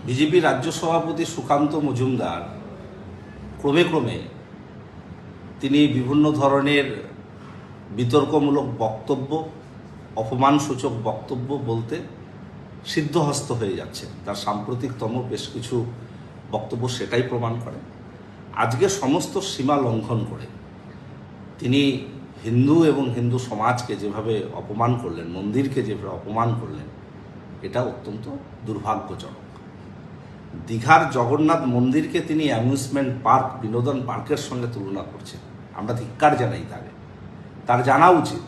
BJP রাজ্য সভাপতি সুকান্ত মজুমদার ক্রমে ক্রমে তিনি বিভিন্ন ধরনের বিতর্কমূলক বক্তব্য, অপমানসূচক বক্তব্য বলতে সিদ্ধহস্ত হয়ে যাচ্ছে। তার সাম্প্রতিকতম বেশ কিছু বক্তব্য সেটাই প্রমাণ করে। আজকে সমস্ত সীমা লঙ্ঘন করে তিনি হিন্দু এবং হিন্দু সমাজকে যেভাবে অপমান করলেন, মন্দিরকে যেভাবে অপমান করলেন, এটা অত্যন্ত দুর্ভাগ্যজনক। দীঘার জগন্নাথ মন্দিরকে তিনি অ্যামিউজমেন্ট পার্ক, বিনোদন পার্কের সঙ্গে তুলনা করছেন। আমরা ধিক্কার জানাই তাকে। তার জানা উচিত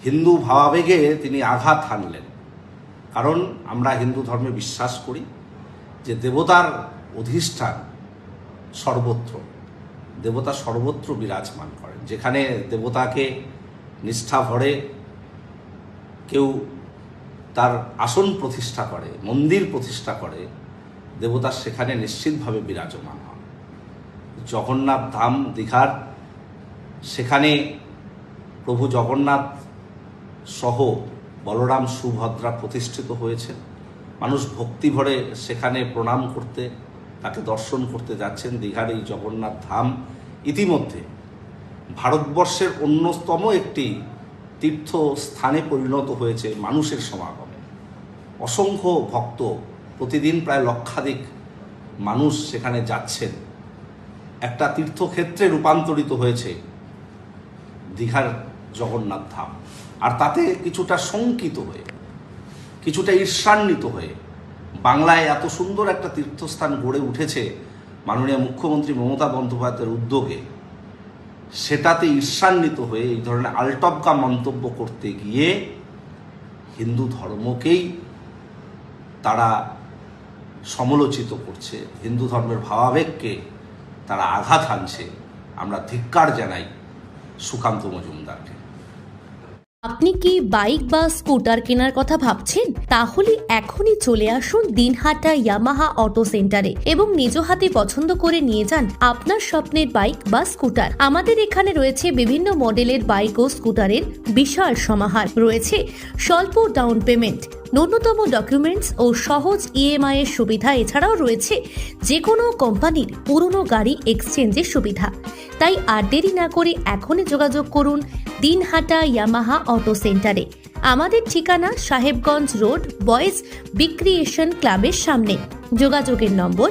হিন্দু ভাবাবেগে তিনি আঘাত হানলেন। কারণ আমরা হিন্দু ধর্মে বিশ্বাস করি যে দেবতার অধিষ্ঠান সর্বত্র, দেবতা সর্বত্র বিরাজমান করেন। যেখানে দেবতাকে নিষ্ঠা ভরে কেউ তার আসন প্রতিষ্ঠা করে, মন্দির প্রতিষ্ঠা করে, দেবতা সেখানে নিশ্চিতভাবে বিরাজমান হন। জগন্নাথ ধাম দীঘার, সেখানে প্রভু জগন্নাথ সহ বলরাম সুভদ্রা প্রতিষ্ঠিত হয়েছে। মানুষ ভক্তি ভরে সেখানে প্রণাম করতে, তাকে দর্শন করতে যাচ্ছেন। দীঘার এই জগন্নাথ ধাম ইতিমধ্যে ভারতবর্ষের অন্যতম একটি তীর্থস্থানে পরিণত হয়েছে মানুষের সমাগমে। অসংখ্য ভক্ত, প্রতিদিন প্রায় লক্ষাধিক মানুষ সেখানে যাচ্ছেন। একটা তীর্থক্ষেত্রে রূপান্তরিত হয়েছে দীঘার জগন্নাথ ধাম। আর তাতে কিছুটা শঙ্কিত হয়ে, কিছুটা ঈর্ষান্বিত হয়ে বাংলায় এত সুন্দর একটা তীর্থস্থান গড়ে উঠেছে মাননীয় মুখ্যমন্ত্রী মমতা বন্দ্যোপাধ্যায়ের উদ্যোগে, সেটাতে ঈর্ষান্বিত হয়ে এই ধরনের আলটপকা মন্তব্য করতে গিয়ে হিন্দু ধর্মকেই তারা সমালোচিত করছে, হিন্দু ধর্মের ভাবাবেগকে তারা আঘাত হানছে। আমরা ধিক্কার জানাই সুকান্ত মজুমদারকে। আপনি কি বাইক বা স্কুটার কেনার কথা ভাবছেন? তাহলে এখনই চলে আসুন দিনহাটা ইয়ামাহা অটো সেন্টারে এবং নিজ হাতে পছন্দ করে নিয়ে যান আপনার স্বপ্নের বাইক বা স্কুটার। আমাদের এখানে রয়েছে বিভিন্ন মডেলের বাইক ও স্কুটারের বিশাল সমাহার। রয়েছে স্বল্প ডাউন পেমেন্ট, ন্যূনতম ডকুমেন্টস ও সহজ ইএমআই এর সুবিধা। এছাড়াও রয়েছে যে কোনো কোম্পানির পুরনো গাড়ি এক্সচেঞ্জের সুবিধা। তাই আর দেরি না করে এখনই যোগাযোগ করুন দিনহাটা ইয়ামাহা অটো সেন্টারে। আমাদের ঠিকানা সাহেবগঞ্জ রোড, বয়েজ বিক্রিয়েশন ক্লাবের সামনে। যোগাযোগের নম্বর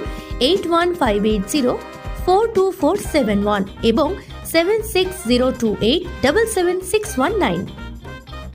8158042471 এবং 7602877619।